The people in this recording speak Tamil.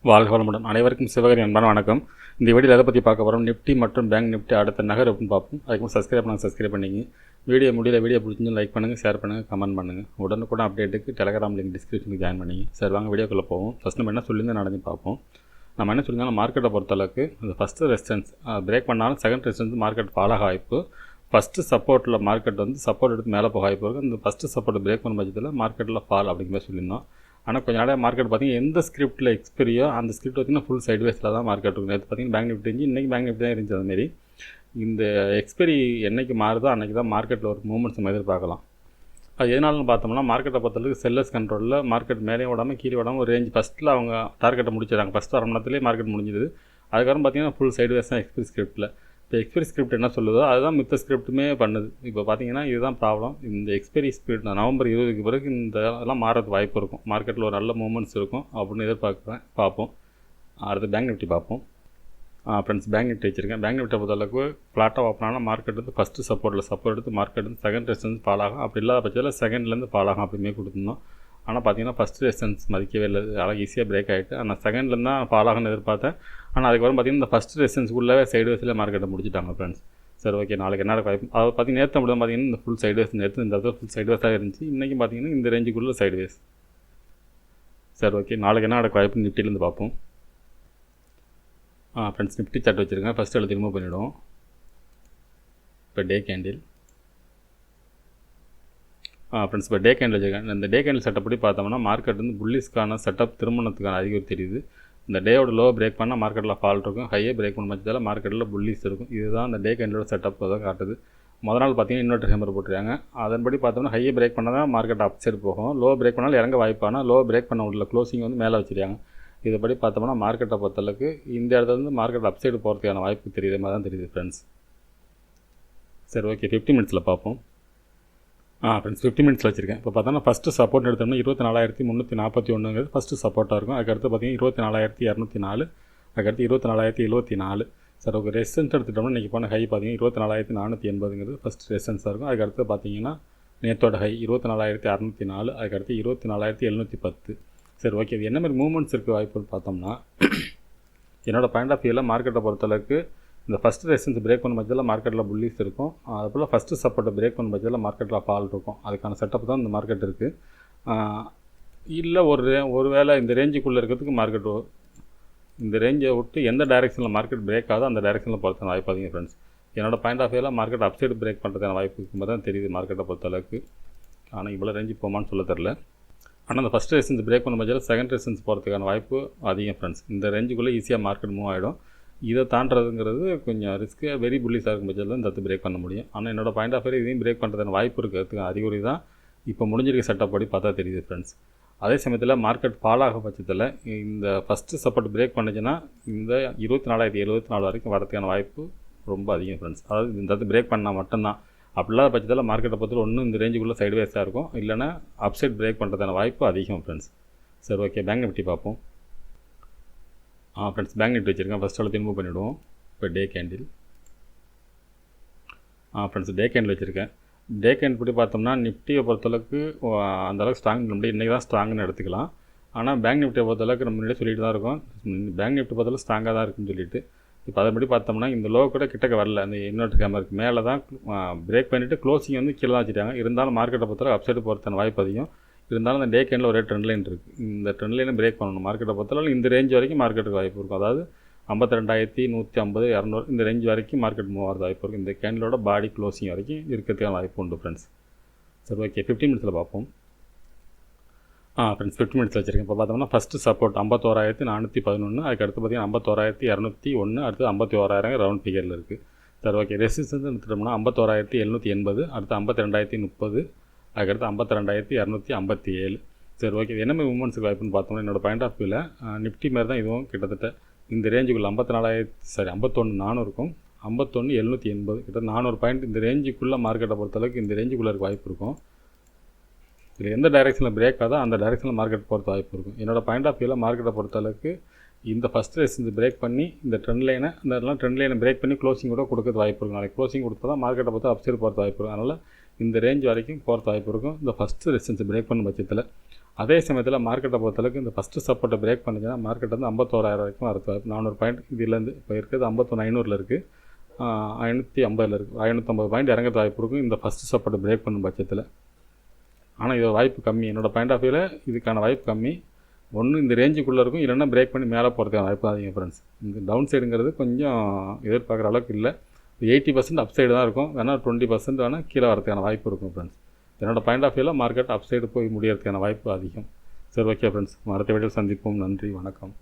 வாழ்க வளமுடன். அனைவருக்கும் சிவகரி அன்பான வணக்கம். இந்த வீடியோவில் எதை பற்றி பார்க்க போகிறோம், நிஃப்டி மற்றும் பேங்க் நிஃப்டி அடுத்த நகர் அப்படின்னு பார்ப்போம். அதுக்கு சப்ஸ்கிரைப் பண்ணிங்க. வீடியோ பிடிச்சிருந்து லைக் பண்ணுங்கள், ஷேர் பண்ணுங்கள், கமெண்ட் பண்ணுங்கள். உடனுக்குடன் அப்டேட்டுக்கு டெலகிராம் லிங்க் டிஸ்கிரிப்ஷனுக்கு ஜாயின் பண்ணிங்க. சரி வாங்க வீடியோக்குள்ளே போவோம். ஃபஸ்ட் நம்ம என்ன சொல்லியிருந்தோம் நடந்து பார்ப்போம். நம்ம என்ன சொல்லியிருந்தாலும் மார்க்கெட்டை பொறுத்தளவுக்கு இந்த ஃபஸ்ட்டு ரெசிஸ்டன்ஸ் பிரேக் பண்ணாலும் செகண்ட் ரெசிஸ்டன்ஸ் மார்க்கெட் ஃபால் ஆக வாய்ப்பு. ஃபஸ்ட்டு சப்போர்ட்டில் மார்க்கெட் சப்போர்ட் எடுத்து மேலே போக வாய்ப்பு இருக்குது. இந்த ஃபஸ்ட்டு சப்போர்ட் பிரேக் பண்ண பட்சத்தில் மார்க்கெட்டில் ஃபால் அப்படிங்கிற மாதிரி சொல்லியிருந்தோம். ஆனால் கொஞ்சம் நாளாக மார்க்கெட் பார்த்திங்கன்னா எந்த ஸ்கிரிப்டில் எக்ஸ்பீரியோ அந்த ஸ்கிரிப்ட் பார்த்திங்கன்னா ஃபுல் சைட்வேஸில் தான் மார்க்கெட் இருக்கும். நேற்று பார்த்திங்கன்னா பேங்க் நிஃப்டி இருந்துச்சு, இன்றைக்கி பேங்க் நிஃப்டி தான் இருந்துச்சு. அதுமாரி இந்த எக்ஸ்பெரி என்றைக்கு மாறுதோ அன்றைக்கி தான் மார்க்கெட்டில் ஒரு மூவ்மெண்ட்ஸ் நம்ம எதிர்பார்க்கலாம். அது எதனாலும் பார்த்தோம்னா மார்க்கெட்டை பொறுத்தளவுக்கு செல்லர்ஸ் கண்ட்ரோலில் மார்க்கெட் மேலே விடாமல் கீழே விடாமல் ஒரு ரேஞ்ச் ஃபஸ்ட்டில் அவங்க டார்கெட்டை முடிச்சிடறாங்க. ஃபஸ்ட்டு அரை மணி நேரத்துலேயே மார்க்கெட் முடிஞ்சுது. அதுக்கப்புறம் பார்த்திங்கன்னா ஃபுல் சைட்வேஸ் தான் எக்ஸ்பெரி ஸ்கிரிப்டில். இப்போ எக்ஸ்பெரி ஸ்கிரிப்ட் என்ன சொல்லுதோ அதுதான் மித்த ஸ்கிரிப்ட்டுமே பண்ணுது. இப்போ பார்த்திங்கன்னா இதுதான் ப்ராப்ளம். இந்த எக்ஸ்பெரி ஸ்கிரிப்ட் நவம்பர் 20க்கு பிறகு இந்த இதெல்லாம் மாறதுக்கு வாய்ப்பு இருக்கும். மார்க்கெட்டில் ஒரு நல்ல மூவ்மெண்ட்ஸ் இருக்கும் அப்படின்னு எதிர்பார்க்குறேன். பார்ப்போம். அடுத்து பேங்க் நிஃப்டி பார்ப்போம். ஃப்ரெண்ட்ஸ் பேங்க் நிஃப்டி வச்சுருக்கேன். பேங்க் நிஃப்டி பொறுத்தளவுக்கு ஃப்ளாட்டாக ஓப்பன் ஆனால் மார்க்கெட் ஃபஸ்ட்டு சப்போர்ட் எடுத்து மார்க்கெட் செகண்ட் ரெசிஸ்டன்ஸ் ஃபால் ஆகும். அப்படி இல்லாத பட்சத்தில் செகண்ட்லேருந்து ஃபால் ஆகும் அப்படிமே கொடுத்துருந்தோம். ஆனால் பார்த்தீங்கன்னா ஃபஸ்ட்டு ரெசிஸ்டன்ஸ் மதிக்கவே இல்லை, அழகாக ஈஸியாக பிரேக் ஆகிட்டு. ஆனால் செகண்ட்லேருந்து தான் ஃபால் ஆகும்னு எதிர்பார்த்தேன். ஆனால் அதுக்கப்புறம் பார்த்திங்கன்னா இந்த ஃபஸ்ட்டு ரெசிஸ்டன்ஸ்க்குள்ளே சைட்வேஸில் மார்க்கெட்டை முடிச்சிட்டாங்க ஃப்ரெண்ட்ஸ். சரி ஓகே, நாளைக்கு என்ன வாய்ப்பு அது பார்த்திங்கன்னா நேற்று மட்டும் பார்த்திங்கன்னா இந்த ஃபுல் சைட்வேஸ் நேற்று இந்த இடத்துல ஃபுல் சைட்வேஸாக இருந்துச்சு. இன்றைக்கி பார்த்திங்கன்னா இந்த ரேஞ்சுக்குள்ளே சைட்வேஸ். சரி ஓகே, நாளைக்கு என்ன நடக்க வாய்ப்பு நிஃப்டிலேருந்து பார்ப்போம். ஃப்ரெண்ட்ஸ் நிஃப்டி சார்ட் வச்சுருக்கேன். ஃபஸ்ட்டு எழுதி ரிமூவ் பண்ணிவிடுவோம். இப்போ டே கேண்டில் ஃப்ரெண்ட்ஸ் இப்போ டே கேண்டில் வச்சுருக்கேன். இந்த டே கேண்டில் செட்டப்படி பார்த்தோம்னா மார்க்கெட் புல்லிஸ்க்கான செட்டப் திருமணத்துக்கான அறிகுறி தெரியுது. இந்த டேயோட லோ பிரேக் பண்ணால் மார்க்கெட்டில் ஃபால் இருக்கும், ஹையே பிரேக் பண்ண பட்சத்தில் மார்க்கெட்டில் புல்லிஸ் இருக்கும். இதுதான் இந்த டே கேண்டிலோட செட்டப் தான் காட்டுது. முதல் நாள் பார்த்தீங்கன்னா இன்வெர்டர் ஹேமர் போட்டுருக்காங்க. அதன்படி பார்த்தோம்னா ஹையே பிரேக் பண்ணால் தான் மார்க்கெட் அப் சைடு போகும். லோ பிரேக் பண்ணாலும் இறங்க வாய்ப்பானால் லோ பிரேக் பண்ண உள்ள க்ளோசிங் மேலே வச்சுருக்காங்க. இதுபடி பார்த்தோம்னா மார்க்கெட்டை பொறுத்தளவுக்கு இந்த இடத்துல மார்க்கெட் அப் சைடு போகிறதுக்கான வாய்ப்பு தெரியுது மாதிரி தான் தெரியுது ஃப்ரெண்ட்ஸ். சரி ஓகே, 50 மினிட்ஸில் பார்ப்போம். ஃப்ரெண்ட்ஸ் 50 மினிட்ஸில் வச்சுருக்கேன். இப்போ பார்த்தோன்னா ஃபஸ்ட்டு சப்போர்ட் எடுத்தோம்னா 24,341 ஃபஸ்ட்டு சப்போர்ட்டாக இருக்கும். அதுக்கடுத்து பார்த்திங்கன்னா 24,204, அதுக்கடுத்து 24,074. சார் ஓகே, ரெசிஸ்டன்ஸ் எடுத்துட்டோம்னா இன்றைக்கி போன ஹை பார்த்திங்கன்னா 24,480 ஃபஸ்ட் ரெசிஸ்டன்ஸாக இருக்கும். அதுக்கடுத்து பார்த்திங்கன்னா நேற்றோட ஹை 24,604, அதுக்கடுத்து 24,710. சரி ஓகே, இது என்ன மாதிரி மூவ்மெண்ட்ஸ் இருக்குது வாய்ப்புன்னு பார்த்தோம்னா என்னோடய பாயிண்ட் ஆஃப் வியூவில் மார்க்கெட்டை பொறுத்தளவுக்கு இந்த ஃபஸ்ட்டு ரெசிஸ்டன்ஸ் பிரேக் பண்ண பட்சத்தில் மார்க்கெட்டில் புல்லிஸ் இருக்கும். அதுபோல் ஃபஸ்ட்டு சப்போர்ட்டை பிரேக் பண்ண பட்சத்தில் மார்க்கெட்டில் ஃபால் இருக்கும். அதுக்கான செட்டப் தான் இந்த மார்க்கெட் இருக்குது. இல்லை ஒரு வேளை இந்த ரேஞ்சுக்குள்ளே இருக்கிறதுக்கு மார்க்கெட் இந்த ரேஞ்சை விட்டு எந்த டைரெக்ஷனில் மார்க்கெட் பிரேக் ஆகுதோ அந்த டைரெக்ஷனில் பொறுத்தான வாய்ப்பு அதிகம் ஃப்ரெண்ட்ஸ். என்னோடய பாயிண்ட் ஆஃப் வியூவில் மார்க்கெட் அப்சைடு பிரேக் பண்ணுறதுக்கான வாய்ப்பு இருக்கும்போது தான் தெரியுது மார்க்கெட்டை பொறுத்தளவுக்கு. ஆனால் இவ்வளோ ரேஞ்சு போமான்னு சொல்ல தெரில. ஆனால் இந்த ஃபஸ்ட் ரெசிஸ்டன்ஸ் பிரேக் பண்ண பட்சத்தில் செகண்ட் ரெசிஸ்டன்ஸ் போகிறதுக்கான வாய்ப்பு அதிகம் ஃப்ரெண்ட்ஸ். இந்த ரேஞ்சுக்குள்ளே ஈஸியாக மார்க்கெட் மூவ் ஆகிடும். இதை தாண்டதுங்கிறது கொஞ்சம் ரிஸ்க்கு, வெரி புல்லிஸாக இருக்கும் பட்சத்தில் இந்த இடத்து பிரேக் பண்ண முடியும். ஆனால் என்னோடய பாயிண்ட் ஆஃப் வியூ இதையும் பிரேக் பண்ணுறதுக்கான வாய்ப்பு இருக்கிறதுக்கு அறிகுறி தான் இப்போ முடிஞ்சிருக்க செட்டப் படி பார்த்தா தெரியுது ஃப்ரெண்ட்ஸ். அதே சமயத்தில் மார்க்கெட் ஃபால் ஆக பட்சத்தில் இந்த ஃபஸ்ட்டு சப்போர்ட் பிரேக் பண்ணிச்சுன்னா இந்த 24,074 வரைக்கும் வரதுக்கான வாய்ப்பு ரொம்ப அதிகம் ஃப்ரெண்ட்ஸ். அதாவது இந்த இடத்து பிரேக் பண்ணால் மட்டும்தான். அப்படி இல்லாத பட்சத்தில் மார்க்கெட்டை பொறுத்தவரை ஒன்றும் இந்த ரேஞ்சுக்குள்ளே சைட்வேஸாக இருக்கும், இல்லைனா அப்சைட் பிரேக் பண்ணுறதுக்கான வாய்ப்பு அதிகம் ஃப்ரெண்ட்ஸ். சரி ஓகே, பேங்க் நிஃப்டி பார்ப்போம். ஃப்ரெண்ட்ஸ் பேங்க் நிஃப்டி வச்சுருக்கேன். ஃபஸ்ட் அளவு ரிமூவ் பண்ணிவிடுவோம். இப்போ day candle friends day candle வச்சுருக்கேன். டே கேண்டில் படி பார்த்தோம்னா நிஃப்டியை பொறுத்தளவுக்கு அந்தளவுக்கு ஸ்ட்ராங் பண்ண இன்றைக்கி தான் ஸ்ட்ராங்குன்னு எடுத்துக்கலாம். ஆனால் பேங்க் நிஃப்டியை பொறுத்தளவுக்கு நம்ம முன்னாடியே சொல்லிட்டு தான் இருக்கோம், பேங்க் நிஃப்டி பொறுத்தளவுக்கு ஸ்ட்ராங்காக தான் இருக்குன்னு சொல்லிட்டு. இப்போ அதன்படி பார்த்தோம்னா இந்த லோ கூட கிட்டக்க வரல, அந்த இன்வெர்டர் ஹேமருக்கு மேலே தான் பிரேக் பண்ணிவிட்டு க்ளோசிங் கீழே தான் வச்சுட்டாங்க. இருந்தாலும் மார்க்கெட்டை பொறுத்தளவு அப்சைடு போகிறதுக்கான வாய்ப்பு அதிகம். இருந்தாலும் இந்த டே கேண்டில் ஒரே ட்ரெண்ட் லைன் இருக்குது. இந்த ட்ரெண்ட் லைனை பிரேக் பண்ணணும் மார்க்கெட்டை பொறுத்தளவு. இந்த ரேஞ்ச் வரைக்கும் மார்க்கெட்டுக்கு வாய்ப்பு இருக்கும். அதாவது 52,150, 200 இந்த ரேஞ்ச் வரைக்கும் மார்க்கெட் மூவ் ஆகிறது வாய்ப்பு இருக்குது. இந்த கேண்டிலோட பாடி க்ளோசிங் வரைக்கும் இருக்கிறதுக்கான வாய்ப்பு உண்டு ஃப்ரெண்ட்ஸ். சரி ஓகே, 50 மினிட்ஸில் பார்ப்போம். ஃப்ரெண்ட்ஸ் 50 மினிட்ஸ் வச்சுருக்கேன். இப்போ பார்த்தோம்னா ஃபஸ்ட்டு சப்போர்ட் 51,411, அதுக்கடுத்து பார்த்திங்கன்னா 51,201, அடுத்து 51,000 ரவுண்ட் ஃபிகரில் இருக்குது. சரி ஓகே, ரெசிஸ்டன்ஸ் எடுத்துட்டோம்னா 51,780, அடுத்து 52,030, அதுக்கடுத்து 52,257. சரி ஓகே, இது என்ன மாதிரி மூவ்மெண்ட்ஸுக்கு வாய்ப்புன்னு பார்த்தோம்னா என்னோடய பாயிண்ட் ஆஃப் வியூவில் நிஃப்டி மாதிரி தான் இதுவும் கிட்டத்தட்ட இந்த ரேஞ்சுக்குள்ளே 51,400 இருக்கும், 51,780 கிட்ட 400 பாயிண்ட் இந்த ரேஞ்சுக்குள்ளே மார்க்கெட்டை பொறுத்தளவுக்கு இந்த ரேஞ்சுக்குள்ளே இருக்க வாய்ப்பு இருக்கும். இதில் எந்த டைரெக்ஷனில் பிரேக் ஆகுதோ அந்த டைரெக்ஷனில் மார்க்கெட் போகிறது வாய்ப்பு இருக்கும். என்னோடய பாயிண்ட் ஆஃப் வியூவில் மார்க்கெட்டை பொறுத்தளவுக்கு இந்த ஃபஸ்ட் ரெசிஸ்டன்ஸ் பிரேக் பண்ணி இந்த ட்ரெண்ட் லைனை பிரேக் பண்ணி க்ளோசிங் கூட கொடுக்கறது வாய்ப்பு இருக்கும். நாளைக்கு க்ளோசிங் கொடுத்தா தான் மார்க்கெட்டை பொறுத்த அப்சைடு போகிறது வாய்ப்பு இருக்கும். அதனால் இந்த ரேஞ்ச் வரைக்கும் போகிறது வாய்ப்பு இருக்கும் இந்த ஃபஸ்ட்டு ரெசிஸ்டன்ஸ் பிரேக் பண்ண பட்சத்தில். அதே சமயத்தில் மார்க்கெட்டை பொறுத்தளவுக்கு இந்த ஃபஸ்ட்டு சப்போர்ட்டை பிரேக் பண்ணிச்சுன்னா மார்க்கெட் வந்து 51,000 வரைக்கும் வரது 400 பாயிண்ட் இதுலேருந்து இப்போ இருக்கிறது 51,500 இருக்குது, 550 இருக்குது, 550 பாயிண்ட் இறங்கிறது வாய்ப்பு இருக்கும் இந்த ஃபஸ்ட்டு சப்போர்ட்டை பிரேக் பண்ணும் பட்சத்தில். ஆனால் இது வாய்ப்பு கம்மி, என்னோடய பாயிண்ட் ஆஃப் வியூவில் இதுக்கான வாய்ப்பு கம்மி. ஒன்று இந்த ரேஞ்சுக்குள்ளே இருக்கும், இல்லைன்னா பிரேக் பண்ணி மேலே போகிறதுக்கான வாய்ப்பு அதிகம் ஃப்ரெண்ட்ஸ். இந்த டவுன் சைடுங்கிறது கொஞ்சம் எதிர்பார்க்குற அளவுக்கு இல்லை, 80% அப் சைடு தான் இருக்கும், வேணால் 20% வேணால் கீழே வரதுக்கான வாய்ப்பு இருக்கும் ஃப்ரெண்ட்ஸ். என்னோடய பாயிண்ட் ஆஃப் வியூவில் மார்க்கெட் அப் சைடு போய் முடியறதுக்கான வாய்ப்பு அதிகம். சரி, ஓகே ஃப்ரெண்ட்ஸ், அடுத்த வீடியோவில் சந்திப்போம். நன்றி, வணக்கம்.